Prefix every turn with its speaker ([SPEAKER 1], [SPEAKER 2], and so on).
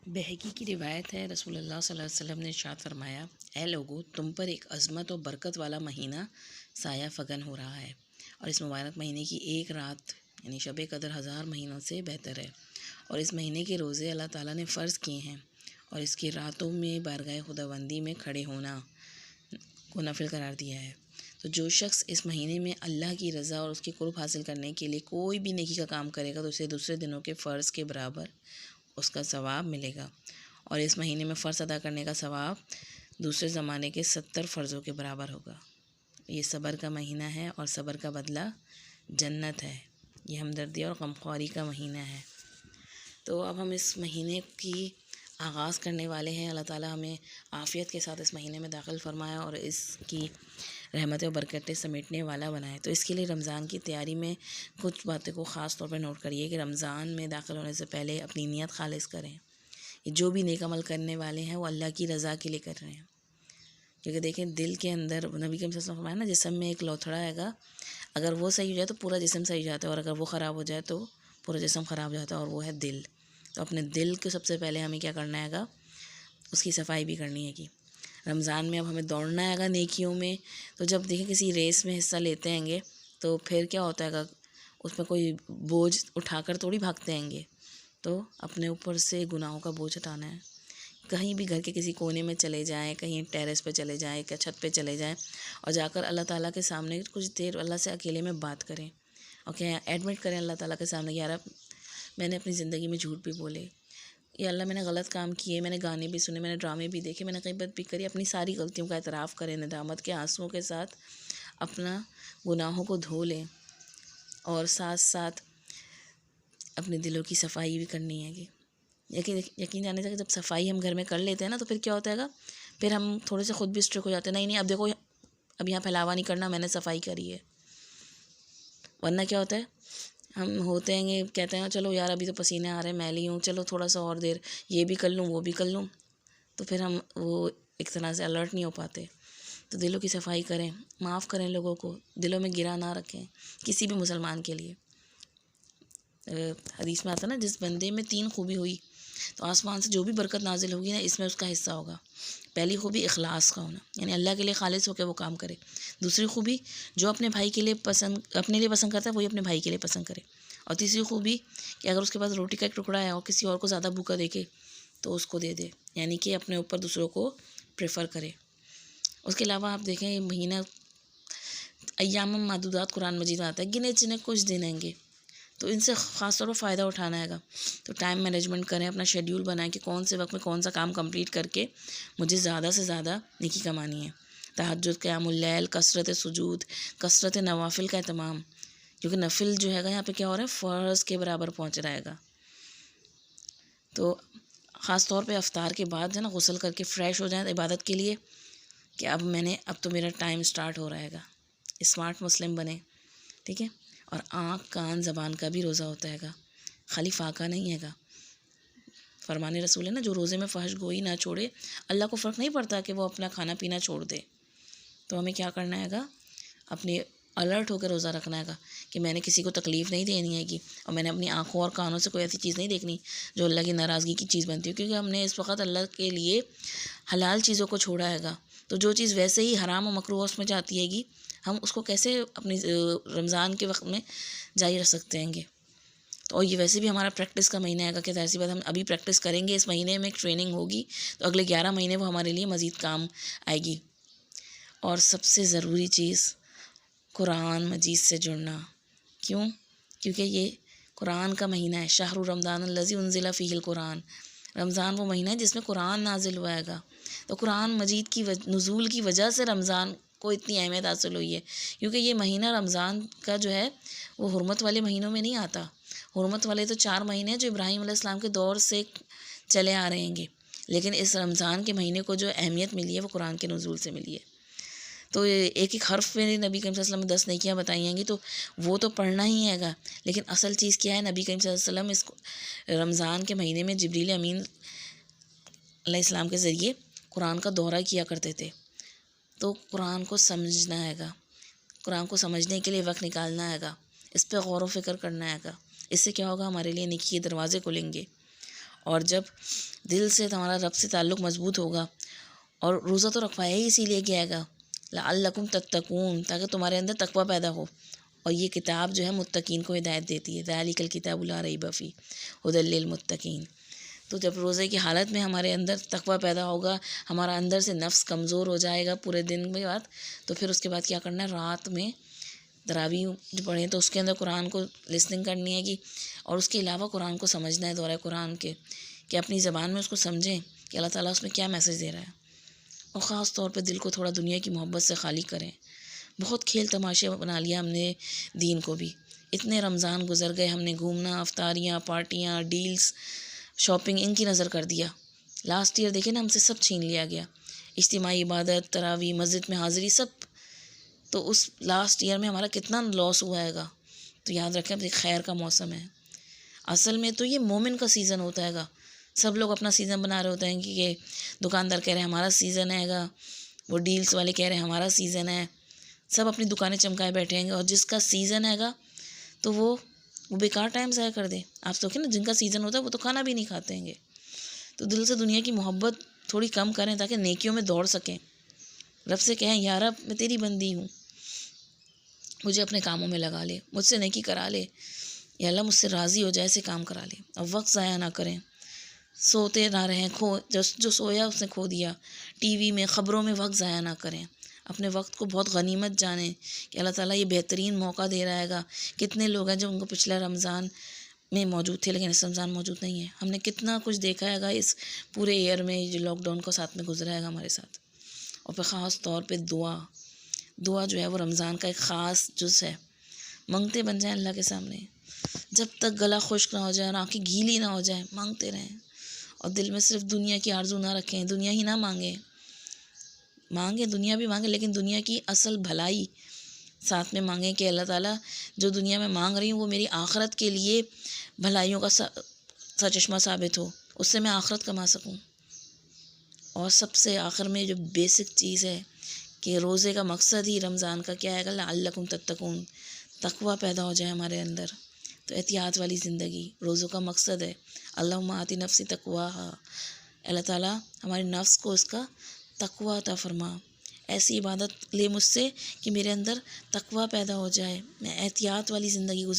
[SPEAKER 1] बहकी की रिवायत है, रसूलुल्लाह सल्लल्लाहु अलैहि वसल्लम ने इरशाद फरमाया, ए लोगो, तुम पर एक अज़मत और बरकत वाला महीना साया फ़गन हो रहा है और इस मुबारक महीने की एक रात यानी शब कदर 1000 महीनों से बेहतर है। और इस महीने के रोज़े अल्लाह ताला ने फ़र्ज़ किए हैं और इसकी रातों में बारगाह खुदाबंदी में खड़े होना को नफिल करार दिया है। तो जो शख्स इस महीने में अल्लाह की रज़ा और उसकी कुर्ब हासिल करने के लिए कोई भी नेकी का काम करेगा तो उसे दूसरे दिनों के फ़र्ज़ के बराबर उसका सवाब मिलेगा। और इस महीने में फ़र्ज़ अदा करने का सवाब दूसरे ज़माने के 70 फ़र्ज़ों के बराबर होगा। ये सब्र का महीना है और सब्र का बदला जन्नत है। ये हमदर्दी और गमख्वारी का महीना है। तो अब हम इस महीने की आगाज़ करने वाले हैं। अल्लाह ताला हमें आफ़ियत के साथ इस महीने में दाखिल फ़रमाए और इसकी रहमतें और बरकतें समेटने वाला बनाए। तो इसके लिए रमज़ान की तैयारी में कुछ बातों को ख़ास तौर पर नोट करिए कि रमज़ान में दाखिल होने से पहले अपनी नीयत खालिस करें। जो भी नेक अमल करने वाले हैं वो अल्लाह की रज़ा के लिए कर रहे हैं, क्योंकि देखें दिल के अंदर नबी के वसल्लम फरमाया ना, जिस्म में एक लोथड़ा हैगा, अगर वो सही हो जाए तो पूरा जिस्म सही हो जाता है और अगर वो ख़राब हो जाए तो पूरा जिस्म ख़राब हो जाता है, और वो है दिल। तो अपने दिल को सबसे पहले हमें क्या करना हैगा, उसकी सफाई भी करनी है। कि रमज़ान में अब हमें दौड़ना हैगा नेकियों में। तो जब देखें किसी रेस में हिस्सा लेते हैंगे तो फिर क्या होता हैगा, उसमें कोई बोझ उठाकर थोड़ी भागते हैंगे। तो अपने ऊपर से गुनाहों का बोझ हटाना है। कहीं भी घर के किसी कोने में चले जाएं, कहीं टेरेस पे चले जाएं, क्या छत पे चले जाएं और जाकर अल्लाह ताला के सामने कुछ देर अल्लाह से अकेले में बात करें और क्या एडमिट करें अल्लाह ताला के सामने, यार अब मैंने अपनी ज़िंदगी में झूठ भी बोले, या अल्लाह मैंने गलत काम किए, मैंने गाने भी सुने, मैंने ड्रामे भी देखे, मैंने गीबत भी करी। अपनी सारी गलतियों का एतराफ़ करें, नदामत के आंसुओं के साथ अपना गुनाहों को धो लें और साथ साथ अपने दिलों की सफाई भी करनी है। कि यकीन जाने से जब सफाई हम घर में कर लेते हैं ना, तो फिर क्या होता है, फिर हम थोड़े से खुद भी स्ट्रिक्ट हो जाते हैं, नहीं नहीं अब देखो अब यहाँ फैलावा नहीं करना, मैंने सफाई करी है। वरना क्या होता है, हम होते हैं कहते हैं चलो यार अभी तो पसीने आ रहे हैं, मैली हूँ, चलो थोड़ा सा और देर ये भी कर लूँ वो भी कर लूँ, तो फिर हम वो एक तरह से अलर्ट नहीं हो पाते। तो दिलों की सफाई करें, माफ़ करें लोगों को, दिलों में गिरा ना रखें किसी भी मुसलमान के लिए। हदीस में आता है ना, जिस बंदे में 3 खूबी हुई तो आसमान से जो भी बरकत नाजिल होगी ना, इसमें उसका हिस्सा होगा। पहली खूबी इखलास का होना, यानी अल्लाह के लिए खालिस होकर वो काम करे। दूसरी खूबी, जो अपने भाई के लिए पसंद अपने लिए पसंद करता है वही अपने भाई के लिए पसंद करे। और तीसरी खूबी कि अगर उसके पास रोटी का एक टुकड़ा है और किसी और को ज़्यादा भूखा देखे तो उसको दे दे, यानी कि अपने ऊपर दूसरों को प्रेफर करे। उसके अलावा आप देखें ये महीना अय्याम मादूदात कुरान मजीद में आता है, गिने चुने कुछ दिन आएंगे, तो इनसे ख़ास तौर पर फ़ायदा उठाना हैगा। तो टाइम मैनेजमेंट करें, अपना शेड्यूल बनाएं कि कौन से वक्त में कौन सा काम कंप्लीट करके मुझे ज़्यादा से ज़्यादा नेकी कमानी है। तहज्जुद, क़यामुल लैल, कसरत सुजूद, कसरत नवाफिल का एहतमाम, क्योंकि नफिल जो हैगा यहाँ पे क्या हो रहा है, फ़र्ज़ के बराबर पहुँच रहेगा। तो ख़ास तौर पे अफ्तार के बाद है ना, गुस्ल करके फ़्रेश हो जाए इबादत के लिए कि अब तो मेरा टाइम स्टार्ट हो रहेगा। स्मार्ट मुस्लिम बने, ठीक है। और आँख, कान, ज़बान का भी रोज़ा होता हैगा, खाली फाका नहीं हैगा। फरमाने रसूल है ना, जो रोज़े में फहश गोई ना छोड़े, अल्लाह को फ़र्क नहीं पड़ता कि वो अपना खाना पीना छोड़ दे। तो हमें क्या करना हैगा, अपने अलर्ट होकर रोज़ा रखना हैगा कि मैंने किसी को तकलीफ़ नहीं देनी हैगी और मैंने अपनी आँखों और कानों से कोई ऐसी चीज़ नहीं देखनी जो अल्लाह की नाराज़गी की चीज़ बनती है, क्योंकि हमने इस वक्त अल्लाह के लिए हलाल चीज़ों को छोड़ा हैगा। तो जो चीज़ वैसे ही हराम और मकरूह उसमें जाती हैगी, हम उसको कैसे अपनी रमज़ान के वक्त में जारी रख सकते हैंगे। तो और ये वैसे भी हमारा प्रैक्टिस का महीना हैगा कि ऐसी बात हम अभी प्रैक्टिस करेंगे, इस महीने में एक ट्रेनिंग होगी तो अगले 11 महीने वो हमारे लिए मज़ीद काम आएगी। और सबसे ज़रूरी चीज़, कुरान मजीद से जुड़ना। क्यों? क्योंकि ये कुरान का महीना है। शहरु रमज़ान अल्लज़ी उन्ज़िला फ़ीहिल कुरान, रमज़ान वो महीना है जिसमें कुरान नाजिल हुआ हैगा। तो कुरान मजीद की नुज़ूल की वजह से रमज़ान को इतनी अहमियत हासिल हुई है, क्योंकि ये महीना रमज़ान का जो है वो हुर्मत वाले महीनों में नहीं आता। हुर्मत वाले तो 4 महीने हैं जो इब्राहीम अलैहिस्सलाम के दौर से चले आ रहे हैंगे, लेकिन इस रमज़ान के महीने को जो अहमियत मिली है वो कुरान के नुज़ूल से मिली है। तो एक एक हर्फ में नबी करीम सल्लल्लाहु अलैहि वसल्लम 10 नेकियां बताई हैंगी, तो वो तो पढ़ना ही हैगा। लेकिन असल चीज़ क्या है, नबी करीम सल्लल्लाहु अलैहि वसल्लम इस रमज़ान के महीने में जिब्रील अमीन अलैहिस्सलाम के ज़रिए कुरान का दौरा किया करते थे। तो कुरान को समझना हैगा, कुरान को समझने के लिए वक्त निकालना हैगा, इस पर गौर व फिक्र करना हैगा। इससे क्या होगा, हमारे लिए नेकी के दरवाज़े खुलेंगे और जब दिल से तुम्हारा रब से ताल्लुक़ मज़बूत होगा, और रोज़ा तो रखवाया ही इसीलिए गया है लअल्लकुम तत्तकून, ताकि तुम्हारे अंदर तकवा पैदा हो। और ये किताब जो है मुत्तकीन को हिदायत देती है, ज़ालिकल किताबु ला रैब फ़ीह हुदल लिल मुत्तकीन। तो जब रोज़े की हालत में हमारे अंदर तकवा पैदा होगा, हमारा अंदर से नफ्स कमज़ोर हो जाएगा पूरे दिन के बाद, तो फिर उसके बाद क्या करना है, रात में तरावीह जो पढ़ें तो उसके अंदर कुरान को लिसनिंग करनी है और उसके अलावा कुरान को समझना है, दौरा कुरान के, कि अपनी ज़बान में उसको समझें कि अल्लाह ताला उसमें क्या मैसेज दे रहा है। और ख़ास तौर पे दिल को थोड़ा दुनिया की मोहब्बत से खाली करें। बहुत खेल तमाशे बना लिया हमने दीन को भी। इतने रमज़ान गुजर गए, हमने घूमना, अफ्तारियाँ, पार्टियाँ, डील्स, शॉपिंग, इनकी नज़र कर दिया। लास्ट ईयर देखे ना, हमसे सब छीन लिया गया। इज्तिमाई इबादत, तरावी, मस्जिद में हाज़िरी, सब। तो उस लास्ट ईयर में हमारा कितना लॉस हुआ हैगा। तो याद रखें, अब खैर का मौसम है। असल में तो ये मोमिन का सीज़न होता हैगा। सब लोग अपना सीज़न बना रहे होते हैं कि ये दुकानदार कह रहे हैं हमारा सीज़न हैगा, वो डील्स वाले कह रहे हैं हमारा सीज़न है। सब अपनी दुकानें चमकाए बैठे हैं, और जिसका सीज़न हैगा तो वो बेकार टाइम ज़ाया कर दे। आप सोचें ना, जिनका सीज़न होता है वो तो खाना भी नहीं खाते हैंगे। तो दिल से दुनिया की मोहब्बत थोड़ी कम करें, ताकि नेकियों में दौड़ सकें। रब से कहें, या रब मैं तेरी बंदी हूँ, मुझे अपने कामों में लगा ले, मुझसे नेकी करा ले, या अल्लाह मुझसे राज़ी हो जाए, ऐसे काम करा ले। अब वक्त ज़ाया ना करें, सोते ना रहें, जो सोया उसने खो दिया। टीवी में, ख़बरों में वक्त ज़ाया ना करें। अपने वक्त को बहुत गनीमत जानें कि अल्लाह ताला ये बेहतरीन मौका दे रहा हैगा। कितने लोग हैं जो उनको पिछला रमज़ान में मौजूद थे, लेकिन इस रमज़ान मौजूद नहीं है। हमने कितना कुछ देखा हैगा इस पूरे ईयर में, जो लॉकडाउन को साथ में गुजरा हैगा हमारे साथ। और फिर ख़ास तौर पे दुआ जो है वो रमज़ान का एक ख़ास जुज़ है। मांगते बन जाएं अल्लाह के सामने। जब तक गला खुश्क ना हो जाए और आँखें गीली ना हो जाए, मांगते रहें। और दिल में सिर्फ दुनिया की आरज़ू ना रखें, दुनिया ही ना मांगें। दुनिया भी मांगें, लेकिन दुनिया की असल भलाई साथ में मांगें कि अल्लाह ताला जो दुनिया में मांग रही हूँ वो मेरी आखिरत के लिए भलाइयों का चश्मा साबित हो, उससे मैं आखिरत कमा सकूँ। और सबसे आखिर में जो बेसिक चीज़ है कि रोज़े का मकसद ही रमज़ान का क्या है, लअल्लकुम तत्तकून, तकवा पैदा हो जाए हमारे अंदर। तो एहतियात वाली ज़िंदगी रोज़ों का मकसद है। अल्लाहुम्मा आति नफ्सी तक़वाहा, अल्लाह ताला हमारे नफ्स को इसका तकवा अता फरमा। ऐसी इबादत ले मुझसे कि मेरे अंदर तकवा पैदा हो जाए, मैं एहतियात वाली ज़िंदगी गुजार